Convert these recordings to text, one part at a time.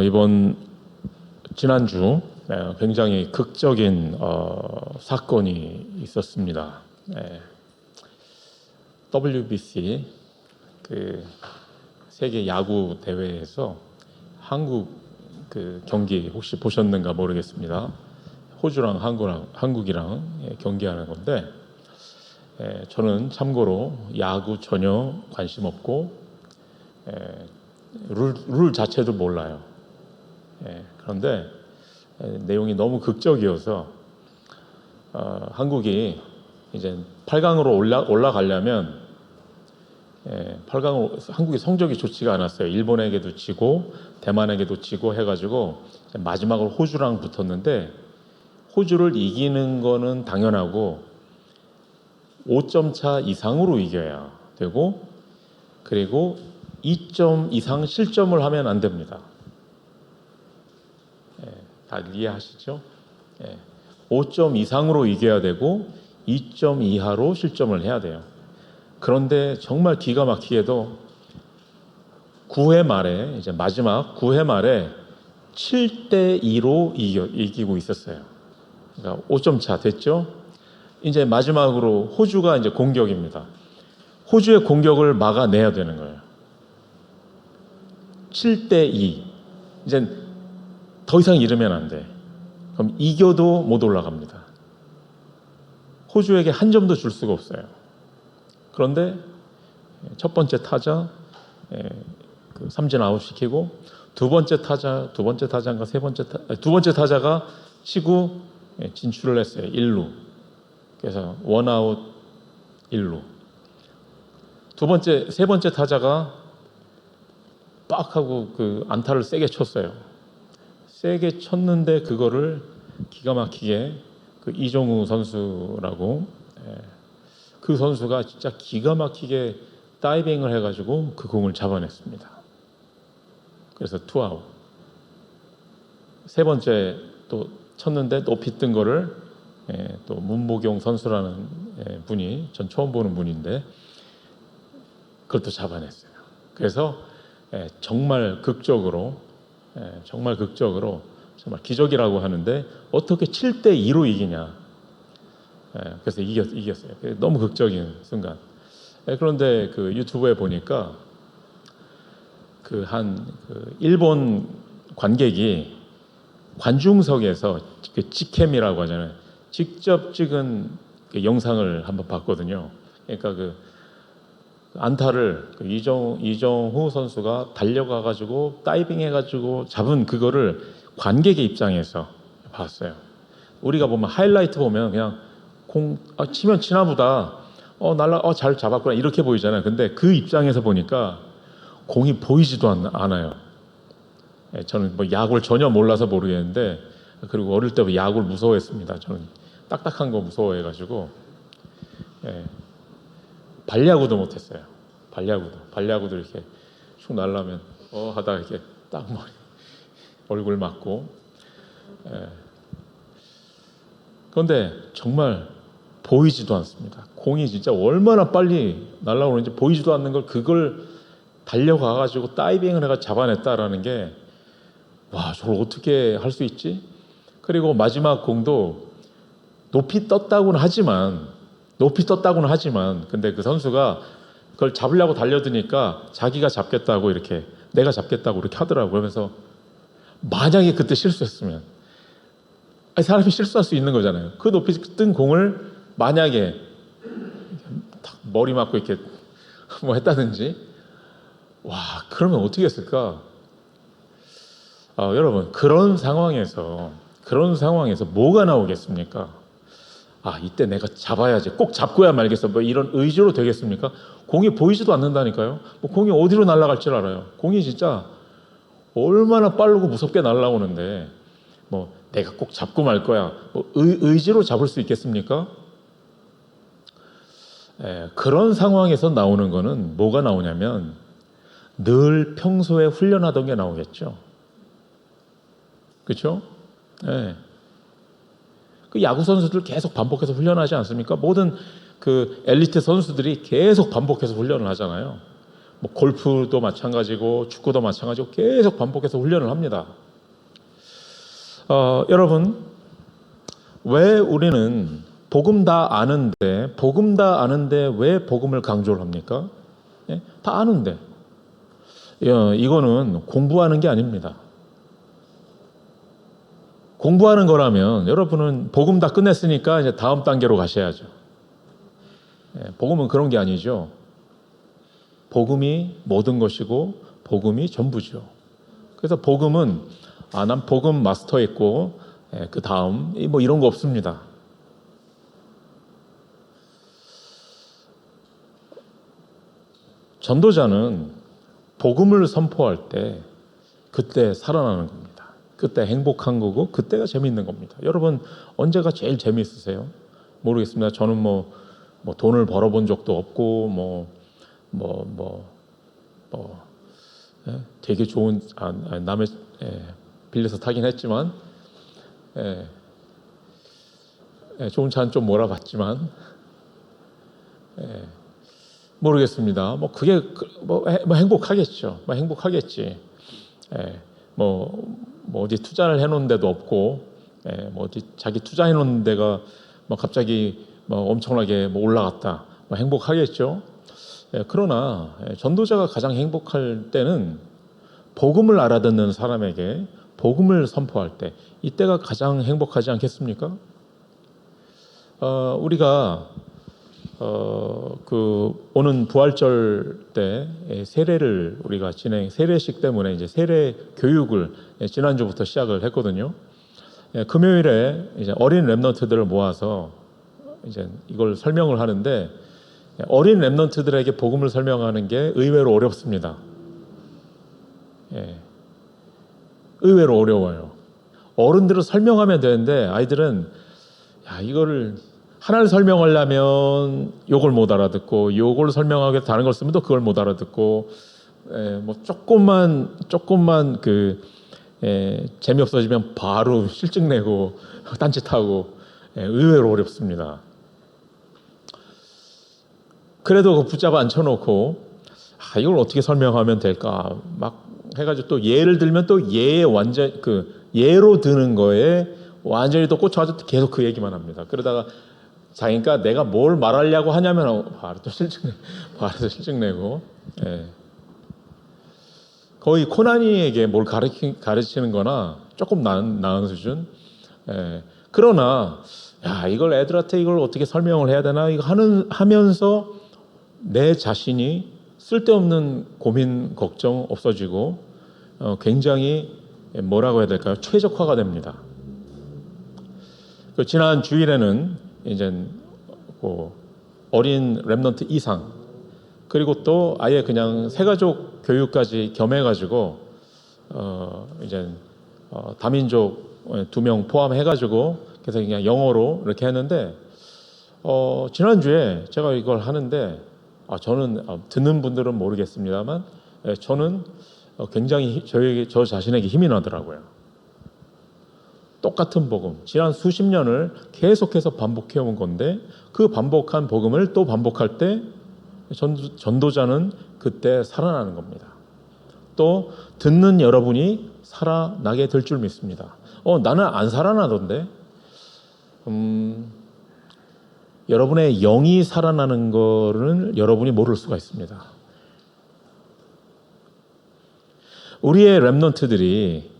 이번 지난주 굉장히 극적인 사건이 있었습니다. WBC 그 세계 야구 대회에서 한국 그 경기 혹시 보셨는가 모르겠습니다. 호주랑 한국이랑 경기하는 건데 저는 참고로 야구 전혀 관심 없고 룰 자체도 몰라요. 그런데 내용이 너무 극적이어서 한국이 이제 8강으로 올라가려면 8강으로 한국이 성적이 좋지가 않았어요. 일본에게도 지고 대만에게도 지고 해가지고 마지막으로 호주랑 붙었는데 호주를 이기는 거는 당연하고 5점 차 이상으로 이겨야 되고 그리고 2점 이상 실점을 하면 안 됩니다. 다 이해하시죠? 5점 이상으로 이겨야 되고 2점 이하로 실점을 해야 돼요. 그런데 정말 기가 막히게도 9회 말에 이제 마지막 9회 말에 7대2로 이기고 있었어요. 그러니까 5점 차 됐죠? 이제 마지막으로 호주가 이제 공격입니다. 호주의 공격을 막아내야 되는 거예요. 7대2. 이제 더 이상 이르면 안 돼. 그럼 이겨도 못 올라갑니다. 호주에게 한 점도 줄 수가 없어요. 그런데 첫 번째 타자 그 삼진 아웃 시키고 두 번째 타자인가 두 번째 타자가 치고 진출을 했어요. 1루. 그래서 원아웃 1루. 세 번째 타자가 빡 하고 그 안타를 세게 쳤어요. 세게 쳤는데 그거를 기가 막히게 그 이종우 선수라고 그 선수가 진짜 기가 막히게 다이빙을 해가지고 그 공을 잡아냈습니다. 그래서 투아웃. 세 번째 또 쳤는데 높이 뜬 거를 또 문보경 선수라는 분이 전 처음 보는 분인데 그걸 또 잡아냈어요. 그래서 정말 극적으로 정말 기적이라고 하는데 어떻게 7대2로 이기냐. 그래서 이겼어요. 너무 극적인 순간. 그런데 그 유튜브에 보니까 그 일본 관객이 관중석에서 그 직캠이라고 하잖아요. 직접 찍은 그 영상을 한번 봤거든요. 그러니까 그 안타를 그 이정후 선수가 달려가가지고 다이빙해가지고 잡은 그거를 관객의 입장에서 봤어요. 우리가 보면 하이라이트 보면 그냥 공 치면 치나 보다. 잘 잡았구나 이렇게 보이잖아요. 근데 그 입장에서 보니까 공이 보이지도 않아요. 저는 뭐 야구를 전혀 몰라서 모르겠는데 그리고 어릴 때부터 야구를 무서워했습니다. 저는 딱딱한 거 무서워해가지고 발야구도 못했어요. 발야구도 이렇게 쭉 날라면 하다가 이렇게 딱 얼굴 맞고. 그런데 정말 보이지도 않습니다. 공이 진짜 얼마나 빨리 날아오는지 보이지도 않는 그걸 달려가가지고 다이빙을 해가 잡아냈다라는 게 와, 저걸 어떻게 할 수 있지? 그리고 마지막 공도 높이 떴다고는 하지만 근데 그 선수가 그걸 잡으려고 달려드니까 자기가 잡겠다고 이렇게 내가 잡겠다고 이렇게 하더라고요. 그러면서 만약에 그때 실수했으면 사람이 실수할 수 있는 거잖아요. 그 높이 뜬 공을 만약에 머리 맞고 이렇게 뭐 했다든지 그러면 어떻게 했을까? 여러분 그런 상황에서 뭐가 나오겠습니까? 이때 내가 잡아야지 꼭 잡고야 말겠어 뭐 이런 의지로 되겠습니까? 공이 보이지도 않는다니까요. 뭐 공이 어디로 날아갈 줄 알아요. 공이 진짜 얼마나 빠르고 무섭게 날아오는데 뭐 내가 꼭 잡고 말 거야 뭐 의지로 잡을 수 있겠습니까? 그런 상황에서 나오는 거는 뭐가 나오냐면 늘 평소에 훈련하던 게 나오겠죠. 그렇죠? 그 야구 선수들 계속 반복해서 훈련하지 않습니까? 모든 그 엘리트 선수들이 계속 반복해서 훈련을 하잖아요. 뭐 골프도 마찬가지고 축구도 마찬가지고 계속 반복해서 훈련을 합니다. 여러분, 왜 우리는 복음 다 아는데 왜 복음을 강조를 합니까? 예? 다 아는데. 이거는 공부하는 게 아닙니다. 공부하는 거라면 여러분은 복음 다 끝냈으니까 이제 다음 단계로 가셔야죠. 복음은 그런 게 아니죠. 복음이 모든 것이고 복음이 전부죠. 그래서 복음은 난 복음 마스터했고 그 다음 뭐 이런 거 없습니다. 전도자는 복음을 선포할 때 그때 살아나는 겁니다. 그때 행복한 거고 그때가 재미있는 겁니다. 여러분 언제가 제일 재미있으세요? 모르겠습니다. 저는 뭐 돈을 벌어본 적도 없고 되게 좋은 남의 빌려서 타긴 했지만 좋은 차는 좀 몰아봤지만 모르겠습니다. 뭐 그게 행복하겠죠. 행복하겠지. 뭐 어디 투자를 해놓은 데도 없고, 뭐 어디 자기 투자해놓은 데가 뭐 갑자기 뭐 엄청나게 뭐 올라갔다. 뭐 행복하겠죠. 그러나 전도자가 가장 행복할 때는 복음을 알아듣는 사람에게 복음을 선포할 때, 이때가 가장 행복하지 않겠습니까? 우리가 오는 부활절 때 세례를 우리가 세례식 때문에 이제 세례 교육을 지난주부터 시작을 했거든요. 금요일에 이제 어린 렘넌트들을 모아서 이제 이걸 설명을 하는데, 어린 렘넌트들에게 복음을 설명하는 게 의외로 어렵습니다. 의외로 어려워요. 어른들은 설명하면 되는데 아이들은 이거를 하나를 설명하려면 요걸 못 알아듣고, 요걸 설명하기 위해서 다른 걸 쓰면 또 그걸 못 알아듣고, 뭐 조금만 재미없어지면 바로 실증 내고 딴짓하고, 의외로 어렵습니다. 그래도 붙잡아 앉혀놓고 이걸 어떻게 설명하면 될까 막 해가지고 또 예를 들면 또 예로 드는 거에 완전히 또 꽂혀가지고 계속 그 얘기만 합니다. 그러다가 자기가 내가 뭘 말하려고 하냐면 바로 또 실증 내고, 거의 코난이에게 뭘 가르치는 거나 조금 나은 수준. 그러나 이걸 애들한테 이걸 어떻게 설명을 해야 되나 이거 하면서 내 자신이 쓸데없는 고민 걱정 없어지고 굉장히 뭐라고 해야 될까요? 최적화가 됩니다. 지난 주일에는 이제 어린 렘넌트 이상, 그리고 또 아예 그냥 새가족 교육까지 겸해가지고 이제 다민족 2명 포함해가지고 그래서 그냥 영어로 이렇게 했는데, 지난주에 제가 이걸 하는데 저는 듣는 분들은 모르겠습니다만 저는 굉장히 저 자신에게 힘이 나더라고요. 똑같은 복음, 지난 수십 년을 계속해서 반복해온 건데 그 반복한 복음을 또 반복할 때 전도자는 그때 살아나는 겁니다. 또 듣는 여러분이 살아나게 될 줄 믿습니다. 나는 안 살아나던데. 여러분의 영이 살아나는 거를 여러분이 모를 수가 있습니다. 우리의 렘넌트들이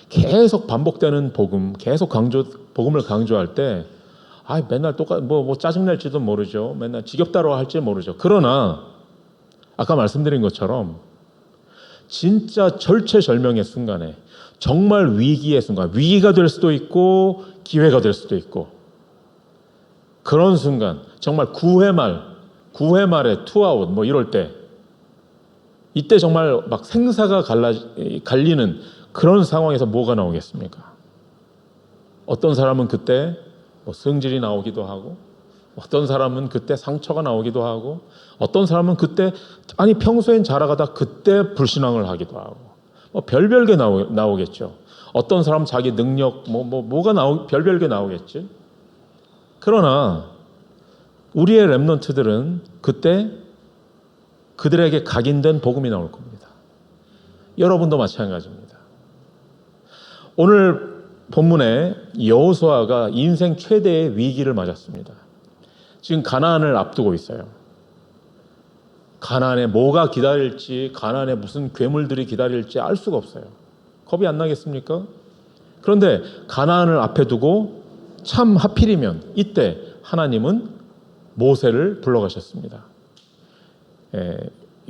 계속 반복되는 복음, 계속 복음을 강조할 때 맨날 뭐 짜증날지도 모르죠. 맨날 지겹다고 할지 모르죠. 그러나 아까 말씀드린 것처럼 진짜 절체절명의 순간에, 정말 위기의 순간, 위기가 될 수도 있고 기회가 될 수도 있고, 그런 순간, 정말 9회 말에 투아웃 뭐 이럴 때, 이때 정말 막 생사가 갈리는 그런 상황에서 뭐가 나오겠습니까? 어떤 사람은 그때 성질이 나오기도 하고, 어떤 사람은 그때 상처가 나오기도 하고, 어떤 사람은 그때 평소엔 잘하다가 그때 불신앙을 하기도 하고, 별별게 나오겠죠. 어떤 사람은 자기 능력 별별게 나오겠지. 그러나 우리의 렘넌트들은 그때 그들에게 각인된 복음이 나올 겁니다. 여러분도 마찬가지입니다. 오늘 본문에 여호수아가 인생 최대의 위기를 맞았습니다. 지금 가나안을 앞두고 있어요. 가나안에 뭐가 기다릴지, 가나안에 무슨 괴물들이 기다릴지 알 수가 없어요. 겁이 안 나겠습니까? 그런데 가나안을 앞에 두고 참 하필이면 이때 하나님은 모세를 불러가셨습니다.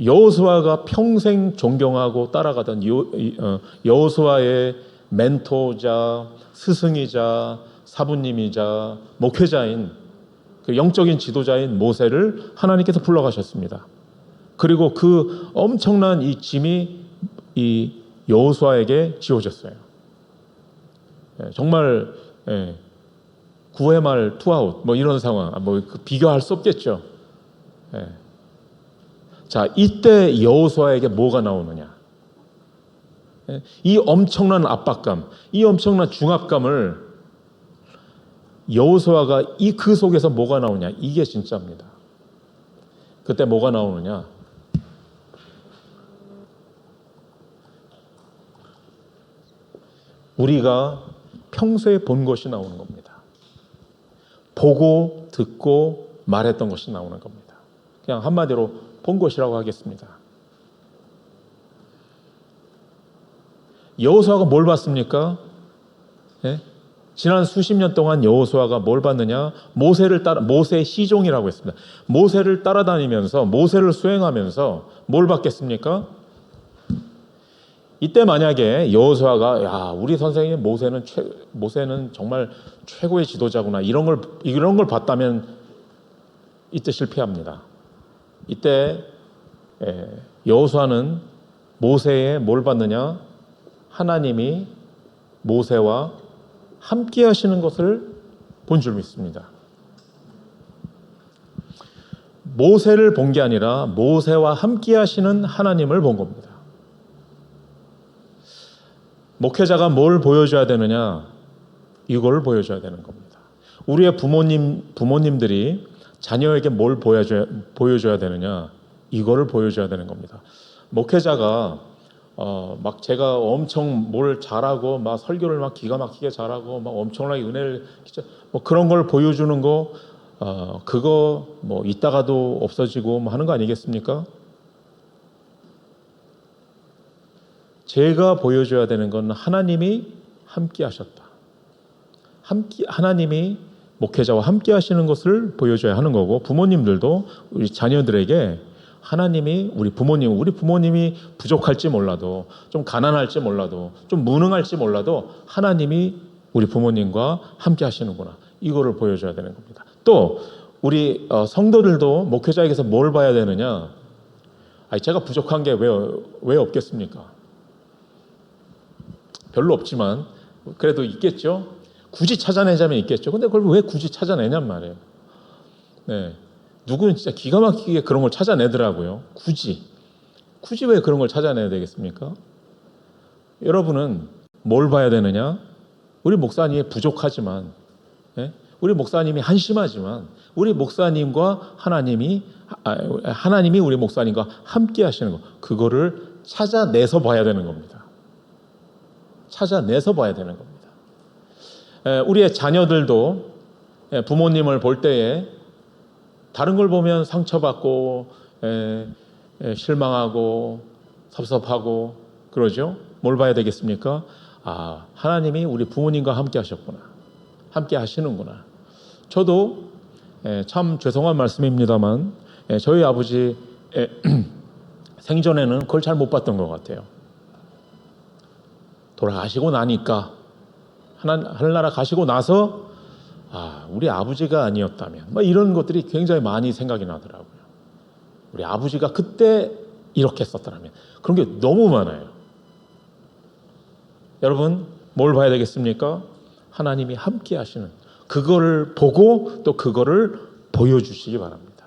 여호수아가 평생 존경하고 따라가던 여호수아의 멘토자, 스승이자 사부님이자 목회자인 그 영적인 지도자인 모세를 하나님께서 불러가셨습니다. 그리고 그 엄청난 이 짐이 이 여호수아에게 지워졌어요. 정말 9회 말 투아웃 뭐 이런 상황, 비교할 수 없겠죠. 자, 이때 여호수아에게 뭐가 나오느냐? 이 엄청난 압박감, 이 엄청난 중압감을 여호수아가 그 속에서 뭐가 나오냐? 이게 진짜입니다. 그때 뭐가 나오느냐? 우리가 평소에 본 것이 나오는 겁니다. 보고 듣고 말했던 것이 나오는 겁니다. 그냥 한마디로 본 것이라고 하겠습니다. 여호수아가 뭘 봤습니까? 지난 수십 년 동안 여호수아가 뭘 봤느냐? 모세의 시종이라고 했습니다. 모세를 따라다니면서 모세를 수행하면서 뭘 봤겠습니까? 이때 만약에 여호수아가 야, 우리 선생님 모세는 정말 최고의 지도자구나 이런 걸 봤다면 이때 실패합니다. 이때 여호수아는 모세에 뭘 봤느냐? 하나님이 모세와 함께 하시는 것을 본 줄 믿습니다. 모세를 본 게 아니라 모세와 함께 하시는 하나님을 본 겁니다. 목회자가 뭘 보여줘야 되느냐? 이걸 보여줘야 되는 겁니다. 우리의 부모님들이 자녀에게 뭘 보여줘야 되느냐? 이거를 보여줘야 되는 겁니다. 목회자가 막 제가 엄청 뭘 잘하고 막 설교를 막 기가 막히게 잘하고 막 엄청나게 은혜를 뭐 그런 걸 보여주는 거 그거 뭐 이따가도 없어지고 뭐 하는 거 아니겠습니까? 제가 보여줘야 되는 건 하나님이 함께 하셨다. 하나님이 목회자와 함께 하시는 것을 보여줘야 하는 거고, 부모님들도 우리 자녀들에게 하나님이 우리 부모님이 부족할지 몰라도 좀 가난할지 몰라도 좀 무능할지 몰라도 하나님이 우리 부모님과 함께 하시는구나, 이거를 보여줘야 되는 겁니다. 또 우리 성도들도 목회자에게서 뭘 봐야 되느냐? 제가 부족한 게 왜 없겠습니까? 별로 없지만 그래도 있겠죠. 굳이 찾아내자면 있겠죠. 근데 그걸 왜 굳이 찾아내냔 말이에요. 누구는 진짜 기가 막히게 그런 걸 찾아내더라고요. 굳이 왜 그런 걸 찾아내야 되겠습니까? 여러분은 뭘 봐야 되느냐? 우리 목사님이 부족하지만, 우리 목사님이 한심하지만, 우리 목사님과 하나님이 우리 목사님과 함께 하시는 것, 그거를 찾아내서 봐야 되는 겁니다. 찾아내서 봐야 되는 겁니다. 우리의 자녀들도 부모님을 볼 때에 다른 걸 보면 상처받고 실망하고 섭섭하고 그러죠. 뭘 봐야 되겠습니까? 하나님이 우리 부모님과 함께 하셨구나, 함께 하시는구나. 저도 참 죄송한 말씀입니다만 저희 아버지 생전에는 그걸 잘 못 봤던 것 같아요. 돌아가시고 나니까, 하늘나라 가시고 나서 우리 아버지가 아니었다면 이런 것들이 굉장히 많이 생각이 나더라고요. 우리 아버지가 그때 이렇게 했었더라면, 그런 게 너무 많아요. 여러분, 뭘 봐야 되겠습니까? 하나님이 함께 하시는 그거를 보고 또 그거를 보여주시기 바랍니다.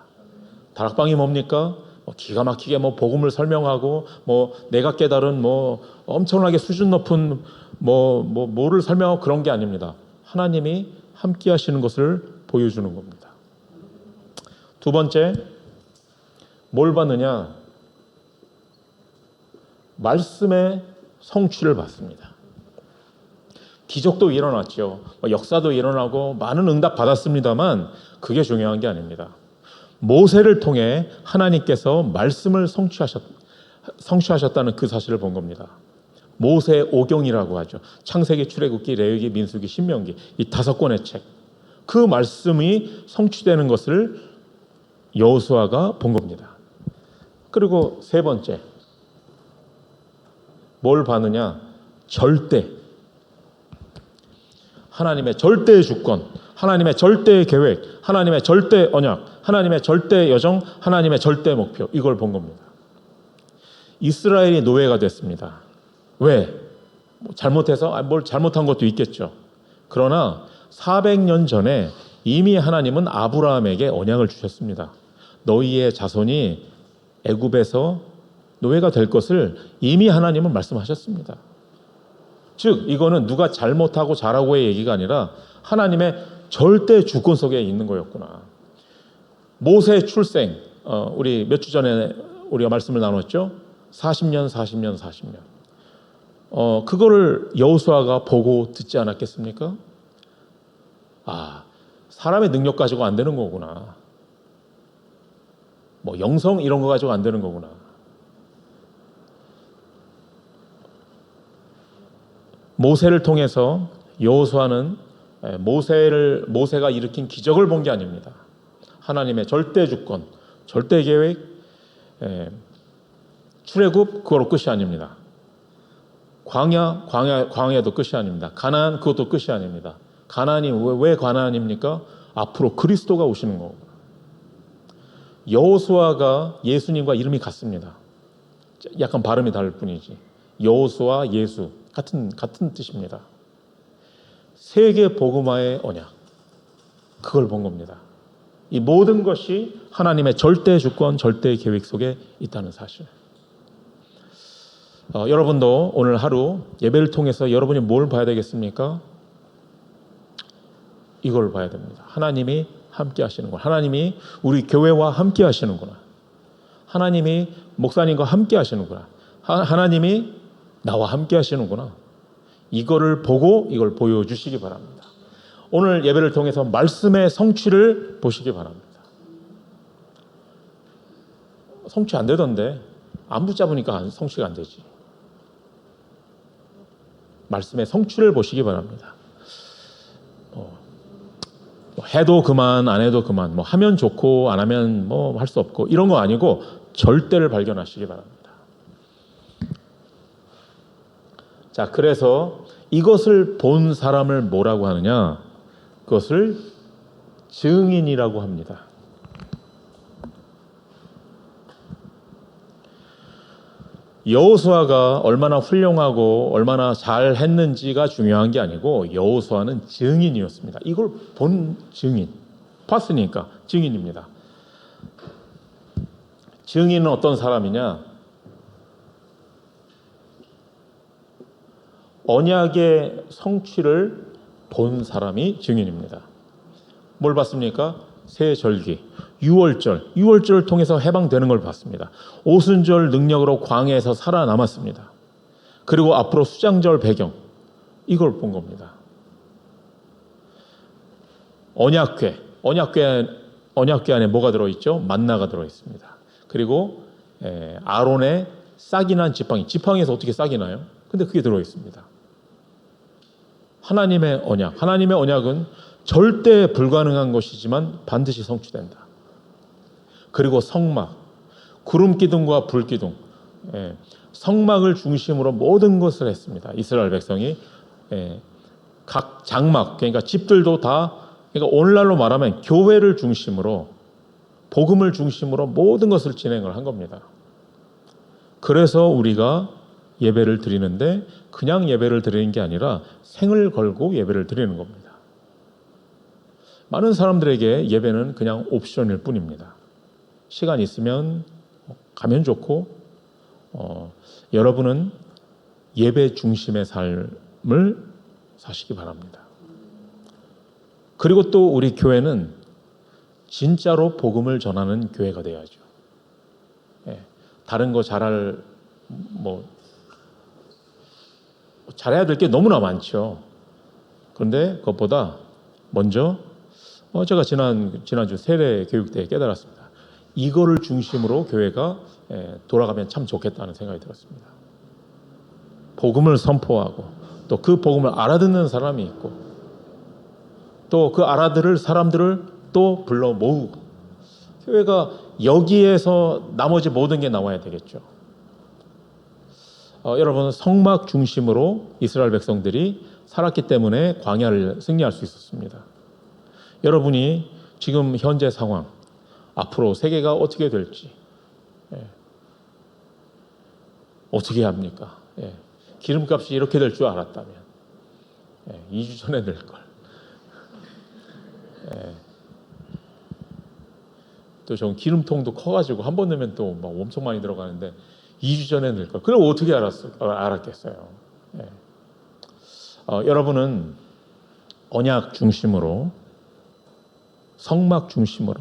다락방이 뭡니까? 기가 막히게 복음을 설명하고 내가 깨달은 엄청나게 수준 높은 뭐를 설명하고 그런 게 아닙니다. 하나님이 함께 하시는 것을 보여주는 겁니다. 두 번째, 뭘 봤느냐? 말씀의 성취를 받습니다. 기적도 일어났죠. 역사도 일어나고 많은 응답 받았습니다만 그게 중요한 게 아닙니다. 모세를 통해 하나님께서 말씀을 성취하셨다는 그 사실을 본 겁니다. 모세 오경이라고 하죠. 창세기, 출애굽기, 레위기, 민수기, 신명기 이 5권의 책. 그 말씀이 성취되는 것을 여호수아가 본 겁니다. 그리고 세 번째, 뭘 봤느냐? 절대. 하나님의 절대의 주권, 하나님의 절대의 계획, 하나님의 절대 언약, 하나님의 절대 여정, 하나님의 절대 목표, 이걸 본 겁니다. 이스라엘이 노예가 됐습니다. 왜? 잘못해서? 뭘 잘못한 것도 있겠죠. 그러나 400년 전에 이미 하나님은 아브라함에게 언약을 주셨습니다. 너희의 자손이 애굽에서 노예가 될 것을 이미 하나님은 말씀하셨습니다. 즉 이거는 누가 잘못하고 잘하고의 얘기가 아니라 하나님의 절대 주권 속에 있는 거였구나. 모세의 출생, 우리 몇 주 전에 우리가 말씀을 나눴죠. 40년. 그거를 여호수아가 보고 듣지 않았겠습니까? 아, 사람의 능력 가지고 안 되는 거구나. 뭐 영성 이런 거 가지고 안 되는 거구나. 모세를 통해서 여호수아는 모세가 일으킨 기적을 본 게 아닙니다. 하나님의 절대 주권, 절대 계획, 출애굽 그거로 끝이 아닙니다. 광야도 끝이 아닙니다. 가나안 그것도 끝이 아닙니다. 가나안이 왜 가나안입니까? 앞으로 그리스도가 오시는 거고. 여호수아가 예수님과 이름이 같습니다. 약간 발음이 다를 뿐이지. 여호수아 예수 같은 뜻입니다. 세계 복음화의 언약, 그걸 본 겁니다. 이 모든 것이 하나님의 절대 주권, 절대 계획 속에 있다는 사실. 여러분도 오늘 하루 예배를 통해서 여러분이 뭘 봐야 되겠습니까? 이걸 봐야 됩니다. 하나님이 함께 하시는구나. 하나님이 우리 교회와 함께 하시는구나. 하나님이 목사님과 함께 하시는구나. 하나님이 나와 함께 하시는구나. 이거를 보고 이걸 보여주시기 바랍니다. 오늘 예배를 통해서 말씀의 성취를 보시기 바랍니다. 성취 안 되던데 안 붙잡으니까 성취가 안 되지. 말씀의 성취를 보시기 바랍니다. 해도 그만 안 해도 그만, 뭐 하면 좋고 안 하면 뭐 할 수 없고 이런 거 아니고 절대를 발견하시기 바랍니다. 자, 그래서 이것을 본 사람을 뭐라고 하느냐? 그것을 증인이라고 합니다. 여호수아가 얼마나 훌륭하고 얼마나 잘했는지가 중요한 게 아니고 여호수아는 증인이었습니다. 이걸 본 증인, 봤으니까 증인입니다. 증인은 어떤 사람이냐? 언약의 성취를 본 사람이 증인입니다. 뭘 봤습니까? 새 절기, 유월절을 통해서 해방되는 걸 봤습니다. 오순절 능력으로 광야에서 살아남았습니다. 그리고 앞으로 수장절 배경, 이걸 본 겁니다. 언약궤 안에 뭐가 들어있죠? 만나가 들어있습니다. 그리고 아론의 싹이 난 지팡이에서 어떻게 싹이 나요? 근데 그게 들어있습니다. 하나님의 언약은 절대 불가능한 것이지만 반드시 성취된다. 그리고 성막, 구름 기둥과 불 기둥, 성막을 중심으로 모든 것을 했습니다. 이스라엘 백성이 각 장막, 그러니까 집들도 다, 그러니까 오늘날로 말하면 교회를 중심으로, 복음을 중심으로 모든 것을 진행을 한 겁니다. 그래서 우리가 예배를 드리는데 그냥 예배를 드리는 게 아니라 생을 걸고 예배를 드리는 겁니다. 많은 사람들에게 예배는 그냥 옵션일 뿐입니다. 시간 있으면 가면 좋고, 여러분은 예배 중심의 삶을 사시기 바랍니다. 그리고 또 우리 교회는 진짜로 복음을 전하는 교회가 되어야죠. 다른 거 잘할 잘해야 될 게 너무나 많죠. 그런데 그것보다 먼저 제가 지난주 세례 교육 때 깨달았습니다. 이거를 중심으로 교회가 돌아가면 참 좋겠다는 생각이 들었습니다. 복음을 선포하고 또 그 복음을 알아듣는 사람이 있고 또 그 알아들을 사람들을 또 불러 모으고 교회가 여기에서 나머지 모든 게 나와야 되겠죠. 여러분 성막 중심으로 이스라엘 백성들이 살았기 때문에 광야를 승리할 수 있었습니다. 여러분이 지금 현재 상황, 앞으로 세계가 어떻게 될지 어떻게 합니까? 기름값이 이렇게 될 줄 알았다면 2주 전에 낼 걸. 또 전 기름통도 커가지고 한 번 넣으면 또 막 엄청 많이 들어가는데 2주 전에 낼 걸. 그럼 어떻게 알았겠어요? 여러분은 언약 중심으로, 성막 중심으로,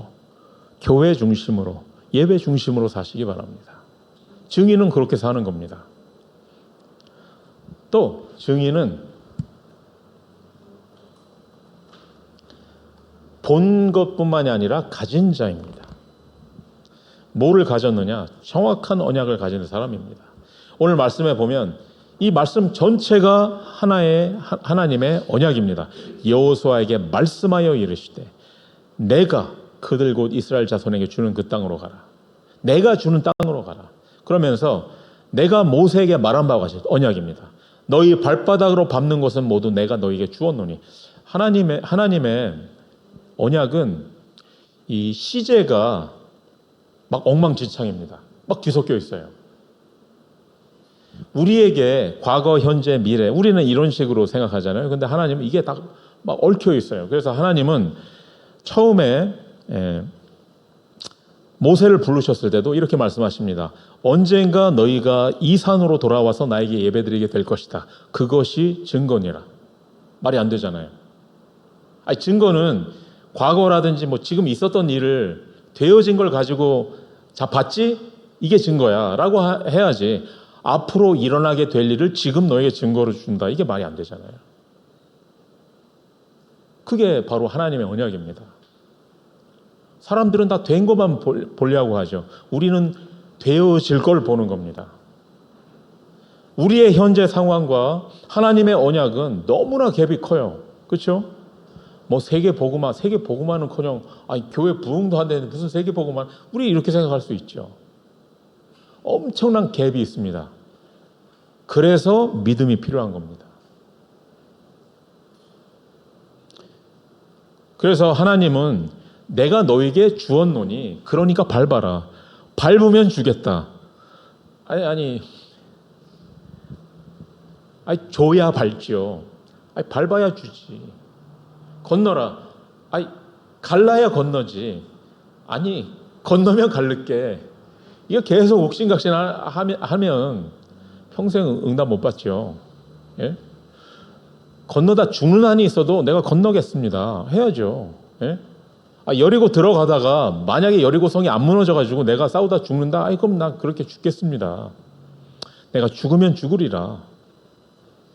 교회 중심으로, 예배 중심으로 사시기 바랍니다. 증인은 그렇게 사는 겁니다. 또 증인은 본 것뿐만이 아니라 가진 자입니다. 뭐를 가졌느냐? 정확한 언약을 가진 사람입니다. 오늘 말씀에 보면 이 말씀 전체가 하나님의 언약입니다. 여호수아에게 말씀하여 이르시되 내가 그들 곧 이스라엘 자손에게 주는 그 땅으로 가라. 내가 주는 땅으로 가라. 그러면서 내가 모세에게 말한 바와 같이 언약입니다. 너희 발바닥으로 밟는 것은 모두 내가 너희에게 주었노니. 하나님의 언약은 이 시제가 막 엉망진창입니다. 막 뒤섞여 있어요. 우리에게 과거, 현재, 미래, 우리는 이런 식으로 생각하잖아요. 근데 하나님은 이게 다 막 얽혀 있어요. 그래서 하나님은 처음에 모세를 부르셨을 때도 이렇게 말씀하십니다. 언젠가 너희가 이 산으로 돌아와서 나에게 예배드리게 될 것이다. 그것이 증거니라. 말이 안 되잖아요. 아니, 증거는 과거라든지 뭐 지금 있었던 일을 되어진 걸 가지고 자 봤지? 이게 증거야 라고 해야지 앞으로 일어나게 될 일을 지금 너에게 증거로 준다. 이게 말이 안 되잖아요. 그게 바로 하나님의 언약입니다. 사람들은 다 된 것만 보려고 하죠. 우리는 되어질 걸 보는 겁니다. 우리의 현재 상황과 하나님의 언약은 너무나 갭이 커요. 그렇죠? 뭐 세계 복음화는커녕 교회 부흥도 안 되는데 무슨 세계 복음화? 우리 이렇게 생각할 수 있죠. 엄청난 갭이 있습니다. 그래서 믿음이 필요한 겁니다. 그래서 하나님은 내가 너에게 주었노니 그러니까 밟아라. 밟으면 주겠다. 아니 줘야 밟지요. 밟아야 주지. 건너라. 갈라야 건너지. 아니 건너면 갈를게. 이거 계속 옥신각신 하면 평생 응답 못 받죠. 예? 건너다 죽는 한이 있어도 내가 건너겠습니다. 해야죠. 예? 여리고 들어가다가 만약에 여리고성이 안 무너져가지고 내가 싸우다 죽는다. 그럼 나 그렇게 죽겠습니다. 내가 죽으면 죽으리라.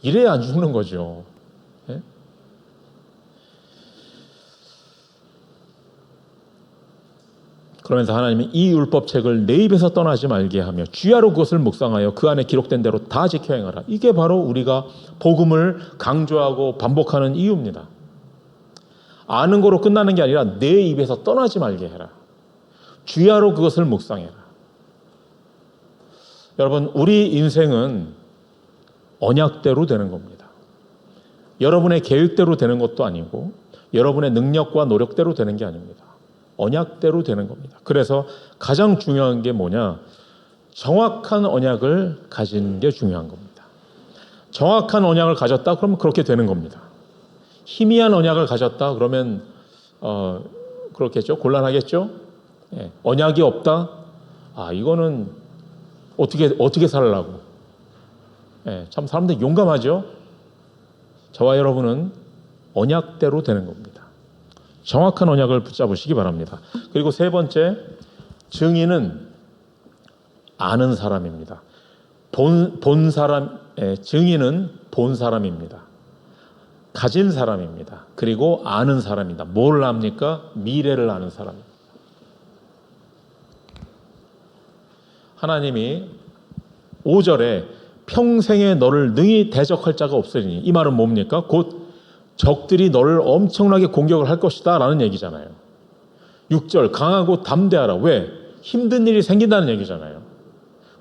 이래야 안 죽는 거죠. 예? 그러면서 하나님은 이 율법책을 내 입에서 떠나지 말게 하며 주야로 그것을 묵상하여 그 안에 기록된 대로 다 지켜 행하라. 이게 바로 우리가 복음을 강조하고 반복하는 이유입니다. 아는 거로 끝나는 게 아니라 내 입에서 떠나지 말게 해라. 주야로 그것을 묵상해라. 여러분, 우리 인생은 언약대로 되는 겁니다. 여러분의 계획대로 되는 것도 아니고 여러분의 능력과 노력대로 되는 게 아닙니다. 언약대로 되는 겁니다. 그래서 가장 중요한 게 뭐냐? 정확한 언약을 가진 게 중요한 겁니다. 정확한 언약을 가졌다 그러면 그렇게 되는 겁니다. 희미한 언약을 가졌다 그러면 그렇겠죠? 곤란하겠죠? 예, 언약이 없다? 이거는 어떻게 살라고? 예, 참 사람들 용감하죠? 저와 여러분은 언약대로 되는 겁니다. 정확한 언약을 붙잡으시기 바랍니다. 그리고 세 번째, 증인은 아는 사람입니다. 본 사람, 증인은 본 사람입니다. 가진 사람입니다. 그리고 아는 사람입니다. 뭘 압니까? 미래를 아는 사람입니다. 하나님이 5절에 평생에 너를 능히 대적할 자가 없으리니, 이 말은 뭡니까? 곧 적들이 너를 엄청나게 공격을 할 것이다 라는 얘기잖아요. 6절 강하고 담대하라. 왜? 힘든 일이 생긴다는 얘기잖아요.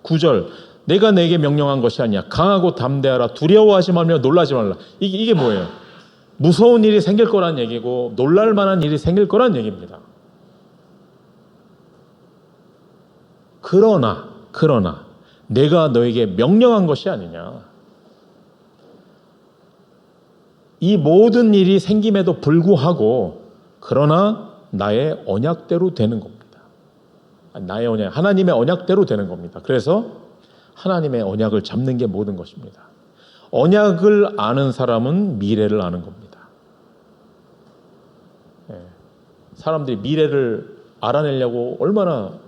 9절 내가 내게 명령한 것이 아니야. 강하고 담대하라. 두려워하지 말며 놀라지 말라. 이게 뭐예요? 무서운 일이 생길 거란 얘기고 놀랄 만한 일이 생길 거란 얘기입니다. 그러나 내가 너에게 명령한 것이 아니냐. 이 모든 일이 생김에도 불구하고 그러나 나의 언약대로 되는 겁니다. 하나님의 언약대로 되는 겁니다. 그래서 하나님의 언약을 잡는 게 모든 것입니다. 언약을 아는 사람은 미래를 아는 겁니다. 사람들이 미래를 알아내려고 얼마나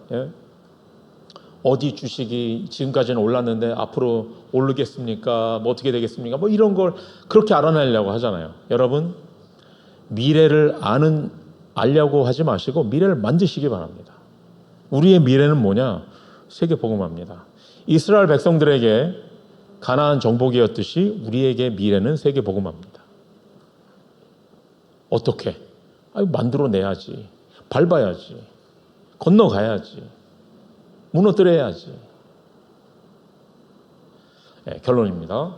어디 주식이 지금까지는 올랐는데 앞으로 오르겠습니까? 뭐 어떻게 되겠습니까? 뭐 이런 걸 그렇게 알아내려고 하잖아요. 여러분, 미래를 알려고 하지 마시고 미래를 만드시기 바랍니다. 우리의 미래는 뭐냐? 세계복음화입니다. 이스라엘 백성들에게 가나안 정복이었듯이 우리에게 미래는 세계복음화입니다. 어떻게? 만들어내야지. 밟아야지. 건너가야지. 무너뜨려야지. 결론입니다.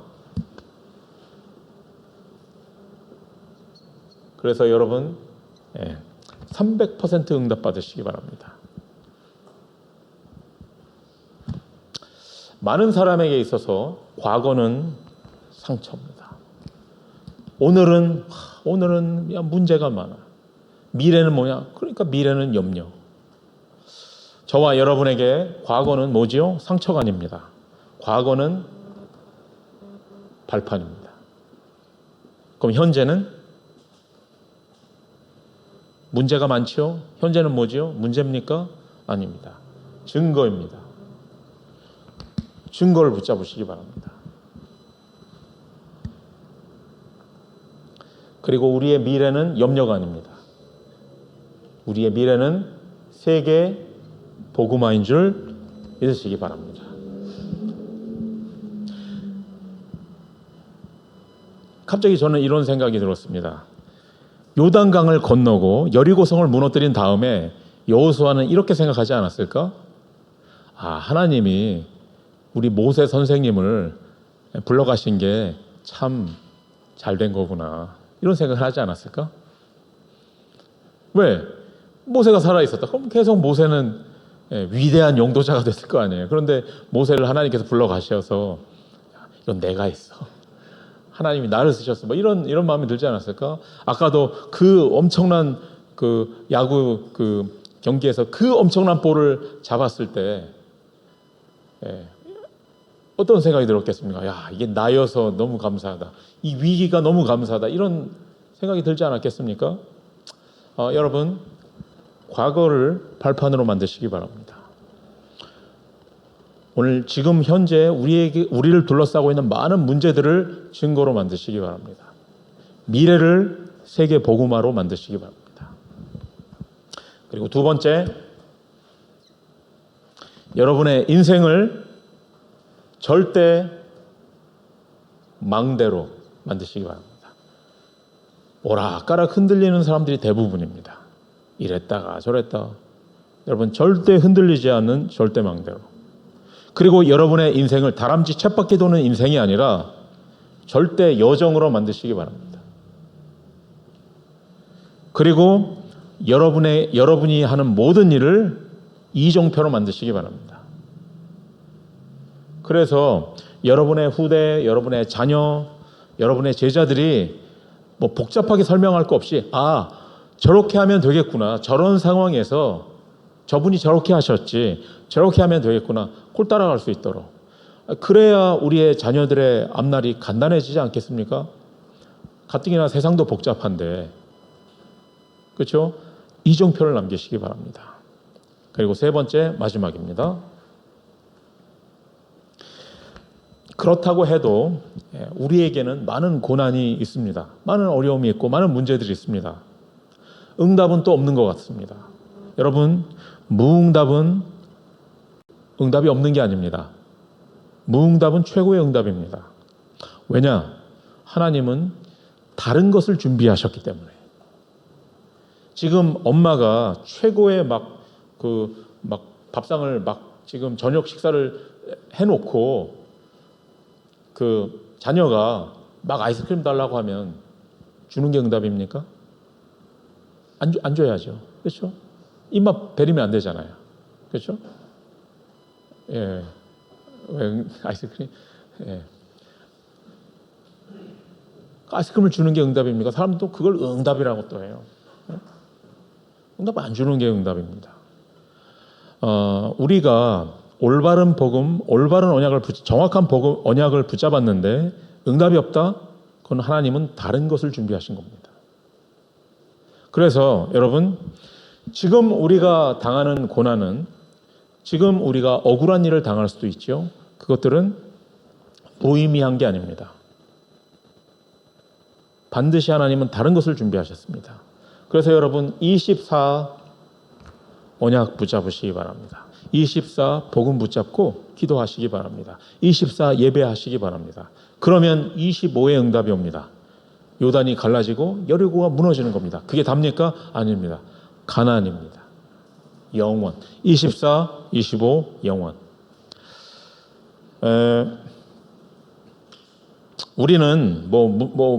그래서 여러분 300% 응답 받으시기 바랍니다. 많은 사람에게 있어서 과거는 상처입니다. 오늘은 문제가 많아. 미래는 뭐냐? 그러니까 미래는 염려. 저와 여러분에게 과거는 뭐지요? 상처가 아닙니다. 과거는 발판입니다. 그럼 현재는 문제가 많지요? 현재는 뭐지요? 문제입니까? 아닙니다. 증거입니다. 증거를 붙잡으시기 바랍니다. 그리고 우리의 미래는 염려가 아닙니다. 우리의 미래는 세계 복음화인 줄 믿으시기 바랍니다. 갑자기 저는 이런 생각이 들었습니다. 요단강을 건너고 여리고성을 무너뜨린 다음에 여호수아는 이렇게 생각하지 않았을까? 하나님이 우리 모세 선생님을 불러가신 게 참 잘된 거구나. 이런 생각을 하지 않았을까? 왜? 모세가 살아있었다. 그럼 계속 모세는 위대한 용도자가 됐을 거 아니에요. 그런데 모세를 하나님께서 불러가셔서 이건 내가 했어. 하나님이 나를 쓰셨어. 뭐 이런 마음이 들지 않았을까? 아까도 그 엄청난 그 야구 그 경기에서 그 엄청난 볼을 잡았을 때 어떤 생각이 들었겠습니까? 이게 나여서 너무 감사하다. 이 위기가 너무 감사하다. 이런 생각이 들지 않았겠습니까? 여러분, 과거를 발판으로 만드시기 바랍니다. 오늘 지금 현재 우리를 둘러싸고 있는 많은 문제들을 증거로 만드시기 바랍니다. 미래를 세계 복음화로 만드시기 바랍니다. 그리고 두 번째, 여러분의 인생을 절대 망대로 만드시기 바랍니다. 오락가락 흔들리는 사람들이 대부분입니다. 이랬다가 저랬다. 여러분, 절대 흔들리지 않는 절대 망대로. 그리고 여러분의 인생을 다람쥐 쳇바퀴 도는 인생이 아니라 절대 여정으로 만드시기 바랍니다. 그리고 여러분이 하는 모든 일을 이정표로 만드시기 바랍니다. 그래서 여러분의 후대, 여러분의 자녀, 여러분의 제자들이 뭐 복잡하게 설명할 거 없이 저렇게 하면 되겠구나. 저런 상황에서 저분이 저렇게 하셨지. 저렇게 하면 되겠구나. 꼴 따라갈 수 있도록. 그래야 우리의 자녀들의 앞날이 간단해지지 않겠습니까? 가뜩이나 세상도 복잡한데. 그렇죠? 이정표를 남기시기 바랍니다. 그리고 세 번째, 마지막입니다. 그렇다고 해도 우리에게는 많은 고난이 있습니다. 많은 어려움이 있고 많은 문제들이 있습니다. 응답은 또 없는 것 같습니다. 여러분, 무응답은 응답이 없는 게 아닙니다. 무응답은 최고의 응답입니다. 왜냐? 하나님은 다른 것을 준비하셨기 때문에. 지금 엄마가 최고의 밥상을 지금 저녁 식사를 해놓고 그 자녀가 막 아이스크림 달라고 하면 주는 게 응답입니까? 안 줘야죠. 그렇죠? 입맛 베리면 안 되잖아요. 그렇죠? 예. 왜 아이스크림? 예. 아이스크림을 주는 게 응답입니까? 사람도 그걸 응답이라고 또 해요. 응답 안 주는 게 응답입니다. 우리가 올바른 복음, 올바른 언약을 정확한 복음, 언약을 붙잡았는데 응답이 없다? 그건 하나님은 다른 것을 준비하신 겁니다. 그래서 여러분, 지금 우리가 당하는 고난은, 지금 우리가 억울한 일을 당할 수도 있죠. 그것들은 무의미한 게 아닙니다. 반드시 하나님은 다른 것을 준비하셨습니다. 그래서 여러분 24 언약 붙잡으시기 바랍니다. 24 복음 붙잡고 기도하시기 바랍니다. 24 예배하시기 바랍니다. 그러면 25의 응답이 옵니다. 요단이 갈라지고 여리고가 무너지는 겁니다. 그게 답니까? 아닙니다. 가나안입니다. 영원. 24, 25 영원. 우리는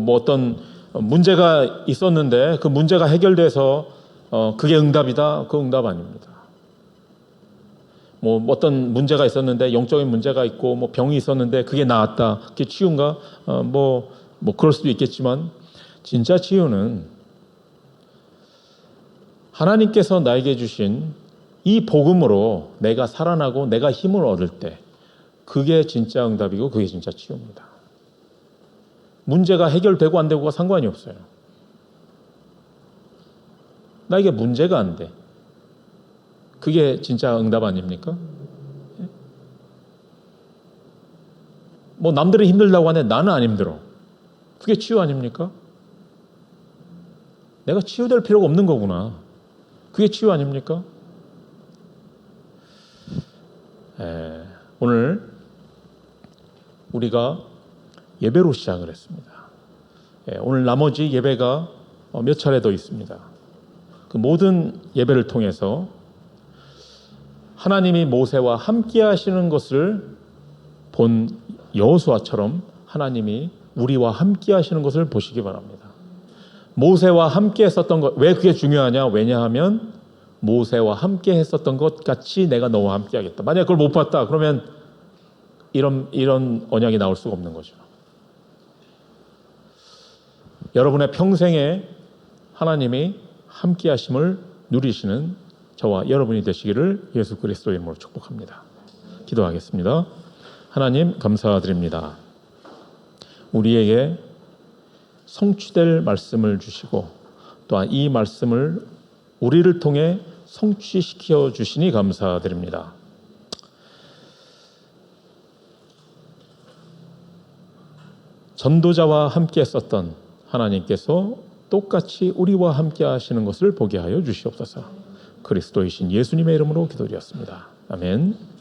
어떤 문제가 있었는데 그 문제가 해결돼서 그게 응답이다. 그 응답 아닙니다. 어떤 문제가 있었는데 영적인 문제가 있고 병이 있었는데 그게 나았다. 그게 치유인가? 그럴 수도 있겠지만 진짜 치유는 하나님께서 나에게 주신 이 복음으로 내가 살아나고 내가 힘을 얻을 때 그게 진짜 응답이고 그게 진짜 치유입니다. 문제가 해결되고 안 되고가 상관이 없어요. 나에게 문제가 안 돼. 그게 진짜 응답 아닙니까? 남들은 힘들다고 하는데 나는 안 힘들어. 그게 치유 아닙니까? 내가 치유될 필요가 없는 거구나. 그게 치유 아닙니까? 오늘 우리가 예배로 시작을 했습니다. 오늘 나머지 예배가 몇 차례 더 있습니다. 그 모든 예배를 통해서 하나님이 모세와 함께 하시는 것을 본 여호수아처럼 하나님이 우리와 함께 하시는 것을 보시기 바랍니다. 모세와 함께 했었던 것, 왜 그게 중요하냐? 왜냐하면 모세와 함께 했었던 것 같이 내가 너와 함께 하겠다. 만약 그걸 못 봤다 그러면 이런 언약이 나올 수가 없는 거죠. 여러분의 평생에 하나님이 함께 하심을 누리시는 저와 여러분이 되시기를 예수 그리스도의 이름으로 축복합니다. 기도하겠습니다. 하나님 감사드립니다. 우리에게 성취될 말씀을 주시고 또한 이 말씀을 우리를 통해 성취시켜 주시니 감사드립니다. 전도자와 함께 했었던 하나님께서 똑같이 우리와 함께 하시는 것을 보게 하여 주시옵소서. 그리스도이신 예수님의 이름으로 기도드렸습니다. 아멘.